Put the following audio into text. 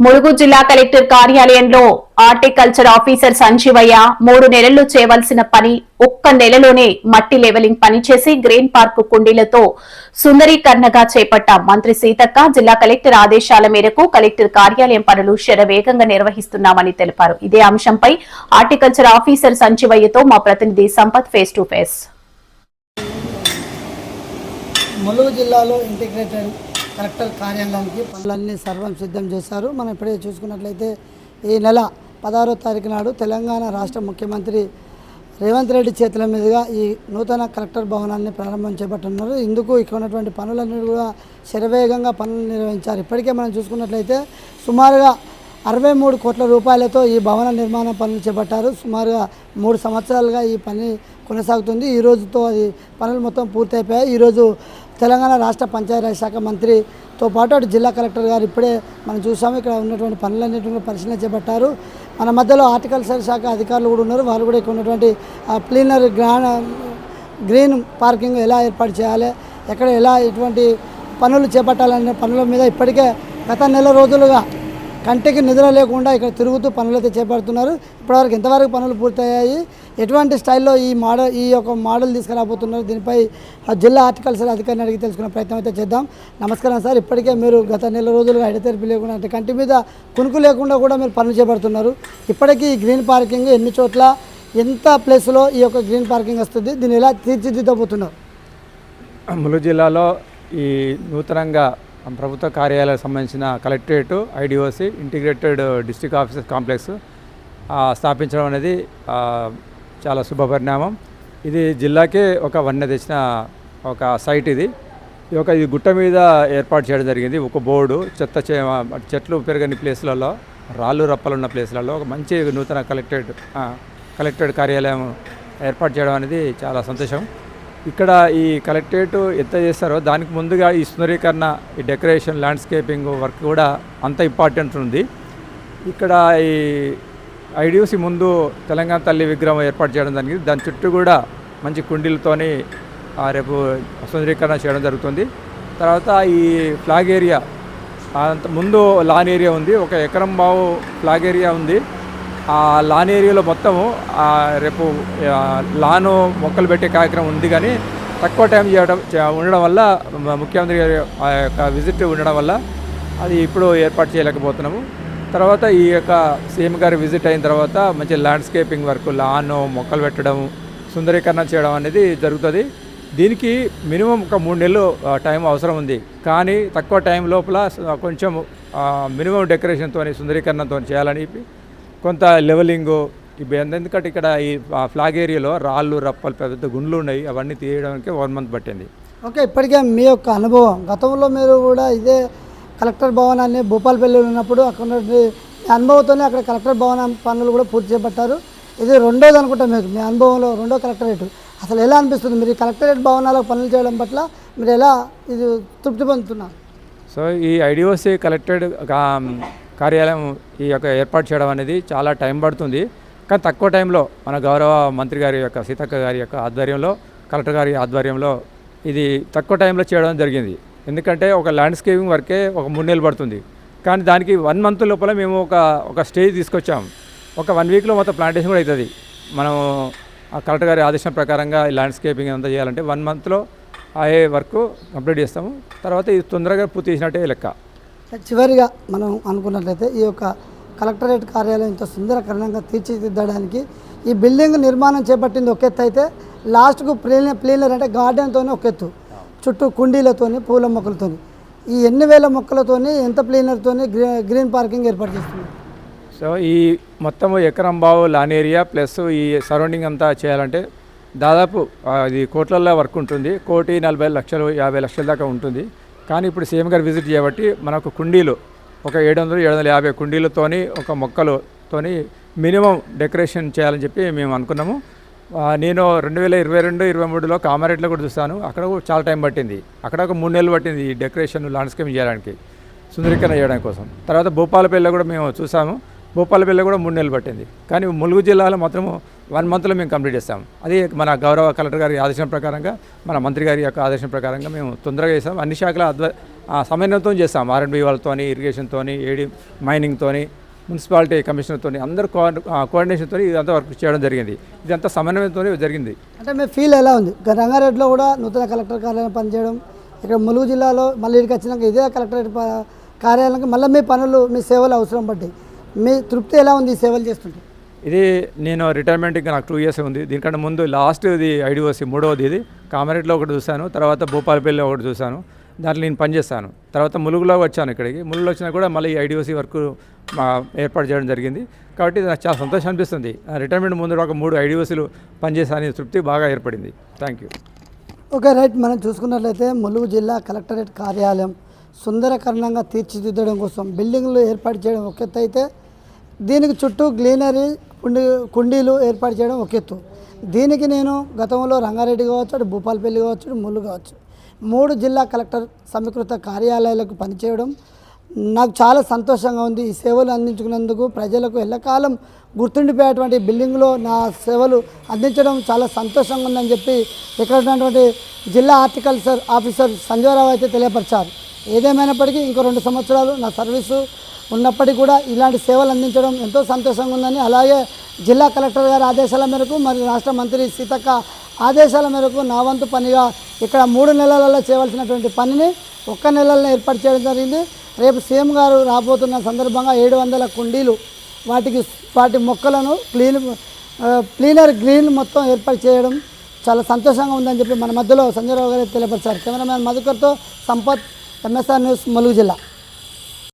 ములుగు జిల్లా కలెక్టర్ కార్యాలయంలో horticulture officer Sanjeevaiah 3 నెలల్లో చేయవలసిన పని ఒక్క నెలలోనే మట్టి లెవెలింగ్ పని చేసి గ్రీన్ పార్క్ కుండీలతో సుందరీకరణగా చేపట్ట మంత్రి సీతక్క జిల్లా కలెక్టర్ ఆదేశాల మేరకు కలెక్టర్ కార్యాలయం పనులు శరవేగంగా నిర్వహిస్తున్నామని తెలిపారు. ఇదే అంశంపై హార్టికల్చర్ ఆఫీసర్ సంజీవయ్యతో మా ప్రతినిధి Sampath face to face. Mulugu జిల్లాలో ఇంటిగ్రేటెడ్ కలెక్టర్ కార్యాలయానికి పనులన్నీ సర్వం సిద్ధం చేశారు. మనం ఇప్పుడే చూసుకున్నట్లయితే ఈ నెల 16వ తారీఖు నాడు తెలంగాణ రాష్ట్ర ముఖ్యమంత్రి రేవంత్ రెడ్డి చేతుల మీదుగా ఈ నూతన కలెక్టర్ భవనాన్ని ప్రారంభం చేపట్టున్నారు. ఇందుకు ఇక్కడ ఉన్నటువంటి పనులన్నీ కూడా శరవేగంగా పనులు నిర్వహించారు. ఇప్పటికే మనం చూసుకున్నట్లయితే సుమారుగా 63 కోట్ల రూపాయలతో ఈ భవన నిర్మాణ పనులు చేపట్టారు. సుమారుగా 3 సంవత్సరాలుగా ఈ పని కొనసాగుతుంది. ఈ రోజుతో అది పనులు మొత్తం పూర్తయిపోయాయి. ఈరోజు తెలంగాణ రాష్ట్ర పంచాయతీరాజ్ శాఖ మంత్రితో పాటు అటు జిల్లా కలెక్టర్ గారు ఇప్పుడే మనం చూసాము. ఇక్కడ ఉన్నటువంటి పనులన్నింటినీ పరిశీలన చేపట్టారు. మన మధ్యలో హార్టికల్చర్ శాఖ అధికారులు కూడా ఉన్నారు. వాళ్ళు కూడా ఇక్కడ ఉన్నటువంటి ప్లీనరీ గ్రీన్ పార్కింగ్ ఎలా ఏర్పాటు చేయాలి, ఎక్కడ ఎలా ఇటువంటి పనులు చేపట్టాలనే పనుల మీద ఇప్పటికే గత నెల రోజులుగా కంటికి నిద్ర లేకుండా ఇక్కడ తిరుగుతూ పనులు అయితే చేపడుతున్నారు. ఇప్పటివరకు ఎంతవరకు పనులు పూర్తయ్యాయి, ఎటువంటి స్టైల్లో ఈ యొక్క మోడల్ తీసుకురాబోతున్నారు, దీనిపై జిల్లా హార్టికల్చర్ అధికారిని అడిగి తెలుసుకునే ప్రయత్నం అయితే చేద్దాం. నమస్కారం సార్. ఇప్పటికే మీరు గత నెల రోజులుగా ఎడతెరిపి లేకుండా అంటే కంటి మీద కునుకు లేకుండా కూడా మీరు పనులు చేపడుతున్నారు. ఇప్పటికీ ఈ గ్రీన్ పార్కింగ్ ఎన్ని చోట్ల ఎంత ప్లేస్లో ఈ యొక్క గ్రీన్ పార్కింగ్ వస్తుంది, దీన్ని ఎలా తీర్చిదిద్దబోతున్నారు? ములుగు జిల్లాలో ఈ నూతనంగా ప్రభుత్వ కార్యాలయాలకు సంబంధించిన collectorate IDOC integrated district officer complex స్థాపించడం అనేది చాలా శుభపరిణామం. ఇది జిల్లాకే ఒక వన్నె తెచ్చిన ఒక సైట్. ఇది గుట్ట మీద ఏర్పాటు చేయడం జరిగింది. ఒక బోర్డు చెట్లు పెరగని ప్లేస్లలో, రాళ్ళు రప్పలు ఉన్న ప్లేస్లలో ఒక మంచి నూతన కలెక్టరేట్ కార్యాలయం ఏర్పాటు చేయడం అనేది చాలా సంతోషం. ఇక్కడ ఈ కలెక్టరేట్ ఎంత చేస్తారో దానికి ముందుగా ఈ సుందరీకరణ, ఈ డెకరేషన్, ల్యాండ్స్కేపింగ్ వర్క్ కూడా అంత ఇంపార్టెంట్ ఉంది. ఇక్కడ ఈ ఐడిఓసి ముందు తెలంగాణ తల్లి విగ్రహం ఏర్పాటు చేయడం జరిగింది. దాని చుట్టూ కూడా మంచి కుండీలతోని రేపు సుందరీకరణ చేయడం జరుగుతుంది. తర్వాత ఈ ఫ్లాగ్ ఏరియా, అంత ముందు లాన్ ఏరియా ఉంది, 1 ఎకరం బావు ఫ్లాగ్ ఏరియా ఉంది. ఆ లాన్ ఏరియాలో మొత్తము రేపు లాను మొక్కలు పెట్టే కార్యక్రమం ఉంది. కానీ తక్కువ టైం ఉండడం వల్ల, ముఖ్యమంత్రి గారి యొక్క విజిట్ ఉండడం వల్ల అది ఇప్పుడు ఏర్పాటు చేయలేకపోతున్నాము. తర్వాత ఈ యొక్క సీఎం గారి విజిట్ అయిన తర్వాత మంచి ల్యాండ్స్కేపింగ్ వర్క్, లాను మొక్కలు పెట్టడం, సుందరీకరణ చేయడం అనేది జరుగుతుంది. దీనికి మినిమం ఒక 3 నెలలు టైం అవసరం ఉంది. కానీ తక్కువ టైం లోపల కొంచెం మినిమం డెకరేషన్తో, సుందరీకరణతో చేయాలని కొంత లెవెలింగు ఎందుకంటే ఇక్కడ ఈ ఫ్లాగ్ ఏరియాలో రాళ్ళు రప్పలు పెద్ద గుండ్లు ఉన్నాయి. అవన్నీ తీయడానికి 1 మంత్ పట్టింది. ఓకే, ఇప్పటికే మీ యొక్క అనుభవం, గతంలో మీరు కూడా ఇదే కలెక్టర్ భవనాన్ని భూపాలపల్లిలో ఉన్నప్పుడు అక్కడ అనుభవంతోనే అక్కడ కలెక్టర్ భవనం పనులు కూడా పూర్తి చేపట్టారు. ఇది రెండోది అనుకుంటా మీకు, మీ అనుభవంలో రెండో కలెక్టరేట్. అసలు ఎలా అనిపిస్తుంది మీరు ఈ కలెక్టరేట్ భవనాలకు పనులు చేయడం పట్ల మీరు ఎలా ఇది తృప్తి పొందుతున్నారు? సో ఈ ఐడిఓసి కలెక్టరేట్ కార్యాలయం ఈ యొక్క ఏర్పాటు చేయడం అనేది చాలా టైం పడుతుంది. కానీ తక్కువ టైంలో మన గౌరవ మంత్రి గారి యొక్క సీతక్క గారి యొక్క ఆధ్వర్యంలో, కలెక్టర్ గారి ఆధ్వర్యంలో ఇది తక్కువ టైంలో చేయడం జరిగింది. ఎందుకంటే ఒక ల్యాండ్స్కేపింగ్ వర్కే ఒక 3 నెలలు పడుతుంది. కానీ దానికి 1 మంత్ లోపల మేము ఒక స్టేజ్ తీసుకొచ్చాము. ఒక 1 వీక్లో మొత్తం ప్లాంటేషన్ కూడా అవుతుంది. మనం కలెక్టర్ గారి ఆదేశం ప్రకారంగా ఈ ల్యాండ్స్కేపింగ్ అంతా చేయాలంటే 1 మంత్లో అయ్యే వర్క్ కంప్లీట్ చేస్తాము. తర్వాత ఇది తొందరగా పూర్తి చేసినట్టే లెక్క. చివరిగా మనం అనుకున్నట్లయితే ఈ యొక్క కలెక్టరేట్ కార్యాలయం ఇంత సుందరకరణంగా తీర్చిదిద్దడానికి ఈ బిల్డింగ్ నిర్మాణం చేపట్టింది ఒక ఎత్తు అయితే, లాస్ట్కు ప్లీనర్ అంటే గార్డెన్తోనే ఒక ఎత్తు, చుట్టూ కుండీలతోని, పూల మొక్కలతోని, ఈ ఎన్ని వేల మొక్కలతోని, ఎంత ప్లీనర్తోని గ్రీన్ పార్కింగ్ ఏర్పాటు చేస్తుంది. సో ఈ మొత్తం 1 ఎకరం బావు లాన్ ఏరియా ప్లస్ ఈ సరౌండింగ్ అంతా చేయాలంటే దాదాపు ఇది కోట్లల్లో వర్క్ ఉంటుంది. 1,40 లక్షలు 50 లక్షల దాకా ఉంటుంది. కానీ ఇప్పుడు సీఎం గారు విజిట్ చేయబట్టి మనకు కుండీలు ఒక 700-750 కుండీలతోని, ఒక మొక్కలతోని మినిమం డెకరేషన్ చేయాలని చెప్పి మేము అనుకున్నాము. నేను 2022-23లో కామారెడ్డిలో కూడా చూస్తాను. అక్కడ కూడా చాలా టైం పట్టింది. అక్కడ ఒక 3 నెలలు పట్టింది ఈ డెకరేషన్, ల్యాండ్స్కేపింగ్ చేయడానికి, సుందరీకరణ చేయడానికి కోసం. తర్వాత భూపాలపల్లిలో కూడా మేము చూసాము. భూపాలపల్లిలో కూడా 3 నెలలు పట్టింది. కానీ ములుగు జిల్లాలో మాత్రము 1 మంత్లో మేము కంప్లీట్ చేస్తాం. అది మన గౌరవ కలెక్టర్ గారి ఆదేశం ప్రకారంగా, మన మంత్రి గారి యొక్క ఆదేశం ప్రకారంగా మేము తొందరగా చేస్తాం. అన్ని శాఖల సమన్వయంతో చేస్తాం. R&B వాళ్ళతోని, ఇరిగేషన్తోని, ఏడీ మైనింగ్తోని, మున్సిపాలిటీ కమిషనర్తోని అందరూ కోఆర్డినేషన్తో ఇదంతా వర్క్ చేయడం జరిగింది. ఇదంతా సమన్వయంతో జరిగింది. అంటే మీ ఫీల్ ఎలా ఉంది? రంగారెడ్డిలో కూడా నూతన కలెక్టర్ కార్యాలయం పనిచేయడం, ఇక్కడ ములుగు జిల్లాలో మళ్ళీ ఇక్కడికి వచ్చినాక ఇదే కలెక్టరేట్ కార్యాలయానికి మళ్ళీ మీ పనులు, మీ సేవలు అవసరం పడ్డాయి. మీ తృప్తి ఎలా ఉంది ఈ సేవలు చేస్తుంటే? ఇది నేను రిటైర్మెంట్ ఇంకా నాకు 2 years ఉంది. దీనికంటే ముందు లాస్ట్ ఇది IDOC 3వది. ఇది కామారెడ్డిలో ఒకటి చూశాను, తర్వాత భూపాలపల్లిలో ఒకటి చూశాను. దాంట్లో నేను పనిచేస్తాను. తర్వాత ములుగులో వచ్చాను. ఇక్కడికి ములుగులో వచ్చినా కూడా మళ్ళీ IDOC వర్క్ ఏర్పాటు చేయడం జరిగింది. కాబట్టి నాకు చాలా సంతోషం అనిపిస్తుంది. రిటైర్మెంట్ ముందు ఒక 3 IDOCలు పనిచేసానే తృప్తి బాగా ఏర్పడింది. Thank you. Okay, right. మనం చూసుకున్నట్లయితే ములుగు జిల్లా కలెక్టరేట్ కార్యాలయం సుందరకరణంగా తీర్చిదిద్దడం కోసం బిల్డింగ్లు ఏర్పాటు చేయడం ఒక ఎత్తు అయితే, దీనికి చుట్టూ గ్లీనరీ కుండీలు ఏర్పాటు చేయడం ఒక ఎత్తు. దీనికి నేను గతంలో రంగారెడ్డి కావచ్చు, అటు భూపాలపల్లి కావచ్చు, ములుగు కావచ్చు, 3 జిల్లా కలెక్టర్ సమీకృత కార్యాలయాలకు పనిచేయడం నాకు చాలా సంతోషంగా ఉంది. ఈ సేవలు అందించుకున్నందుకు ప్రజలకు ఎల్లకాలం గుర్తుండిపోయేటువంటి బిల్డింగ్లో నా సేవలు అందించడం చాలా సంతోషంగా ఉందని చెప్పి ఇక్కడ ఉన్నటువంటి జిల్లా హార్టికల్చర్ ఆఫీసర్ సంజయరావు అయితే తెలియపరిచారు. ఏదేమైనప్పటికీ ఇంకో 2 సంవత్సరాలు నా సర్వీసు ఉన్నప్పటికీ కూడా ఇలాంటి సేవలు అందించడం ఎంతో సంతోషంగా ఉందని, అలాగే జిల్లా కలెక్టర్ గారి ఆదేశాల మేరకు మరియు రాష్ట్ర మంత్రి సీతక్క ఆదేశాల మేరకు నా వంతు పనిగా ఇక్కడ 3 నెలలలో చేయవలసినటువంటి పనిని 1 నెలలో ఏర్పాటు చేయడం జరిగింది. రేపు సీఎం గారు రాబోతున్న సందర్భంగా 700 కుండీలు, వాటి మొక్కలను క్లీనర్ గ్రీన్ మొత్తం ఏర్పాటు చేయడం చాలా సంతోషంగా ఉందని చెప్పి మన మధ్యలో సంజయరావు గారు తెలియపరిచారు. కెమెరామ్యాన్ మధుకర్తో సంపత్, MSR న్యూస్, ములుగు జిల్లా.